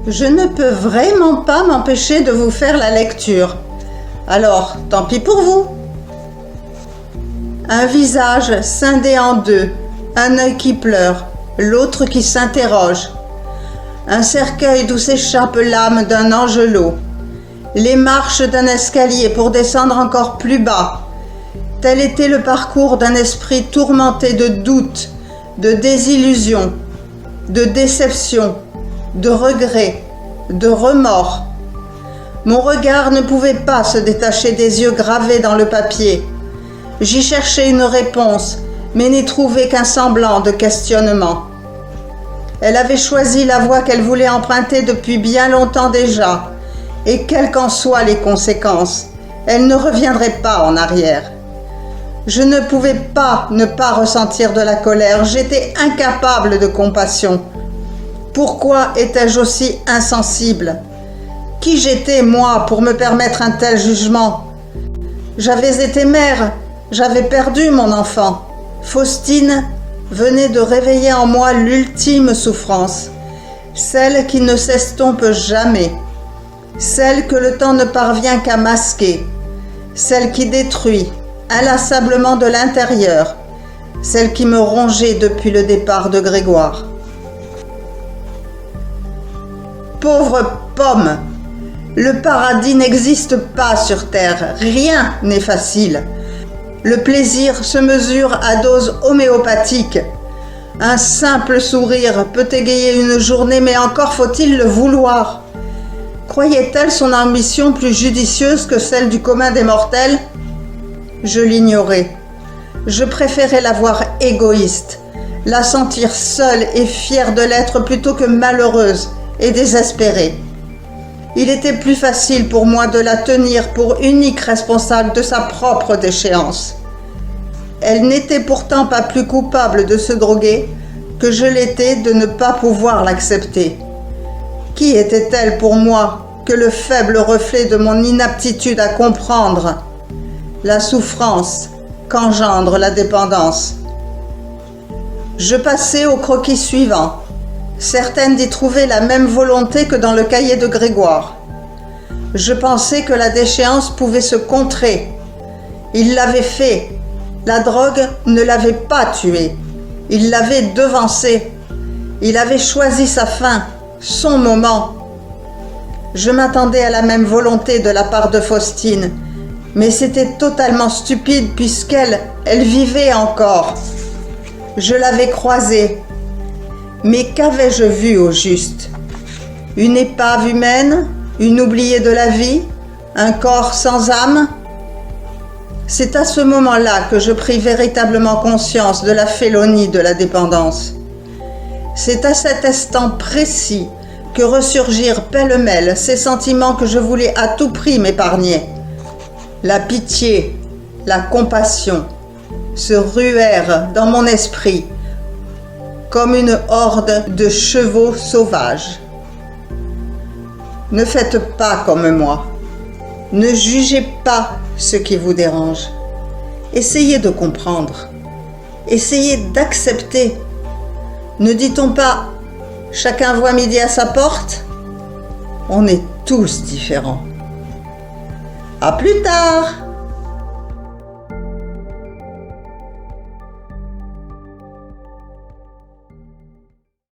Je ne peux vraiment pas m'empêcher de vous faire la lecture. Alors, tant pis pour vous. Un visage scindé en deux, un œil qui pleure, l'autre qui s'interroge. Un cercueil d'où s'échappe l'âme d'un angelot. Les marches d'un escalier pour descendre encore plus bas. Tel était le parcours d'un esprit tourmenté de doutes, de désillusions, de déceptions, de regrets, de remords. Mon regard ne pouvait pas se détacher des yeux gravés dans le papier. J'y cherchais une réponse, mais n'y trouvais qu'un semblant de questionnement. Elle avait choisi la voie qu'elle voulait emprunter depuis bien longtemps déjà, et quelles qu'en soient les conséquences, elle ne reviendrait pas en arrière. Je ne pouvais pas ne pas ressentir de la colère, j'étais incapable de compassion. Pourquoi étais-je aussi insensible? Qui j'étais, moi, pour me permettre un tel jugement? J'avais été mère, j'avais perdu mon enfant. Faustine venait de réveiller en moi l'ultime souffrance, celle qui ne s'estompe jamais, celle que le temps ne parvient qu'à masquer, celle qui détruit inlassablement de l'intérieur, celle qui me rongeait depuis le départ de Grégoire. Pauvre pomme, le paradis n'existe pas sur terre, rien n'est facile. Le plaisir se mesure à dose homéopathique. Un simple sourire peut égayer une journée, mais encore faut-il le vouloir. Croyait-elle son ambition plus judicieuse que celle du commun des mortels? Je l'ignorais. Je préférais la voir égoïste, la sentir seule et fière de l'être plutôt que malheureuse et désespérée. Il était plus facile pour moi de la tenir pour unique responsable de sa propre déchéance. Elle n'était pourtant pas plus coupable de se droguer que je l'étais de ne pas pouvoir l'accepter. Qui était-elle pour moi que le faible reflet de mon inaptitude à comprendre la souffrance qu'engendre la dépendance? Je passais au croquis suivant, certaine d'y trouver la même volonté que dans le cahier de Grégoire. Je pensais que la déchéance pouvait se contrer. Il l'avait fait. La drogue ne l'avait pas tué. Il l'avait devancé. Il avait choisi sa fin, son moment. Je m'attendais à la même volonté de la part de Faustine, mais c'était totalement stupide puisqu'elle vivait encore. Je l'avais croisée. Mais qu'avais-je vu au juste? Une épave humaine? Une oubliée de la vie? Un corps sans âme? C'est à ce moment-là que je pris véritablement conscience de la félonie de la dépendance. C'est à cet instant précis que ressurgirent pêle-mêle ces sentiments que je voulais à tout prix m'épargner. La pitié, la compassion se ruèrent dans mon esprit comme une horde de chevaux sauvages. Ne faites pas comme moi. Ne jugez pas ce qui vous dérange. Essayez de comprendre. Essayez d'accepter. Ne dit-on pas « chacun voit midi à sa porte » ? On est tous différents. À plus tard!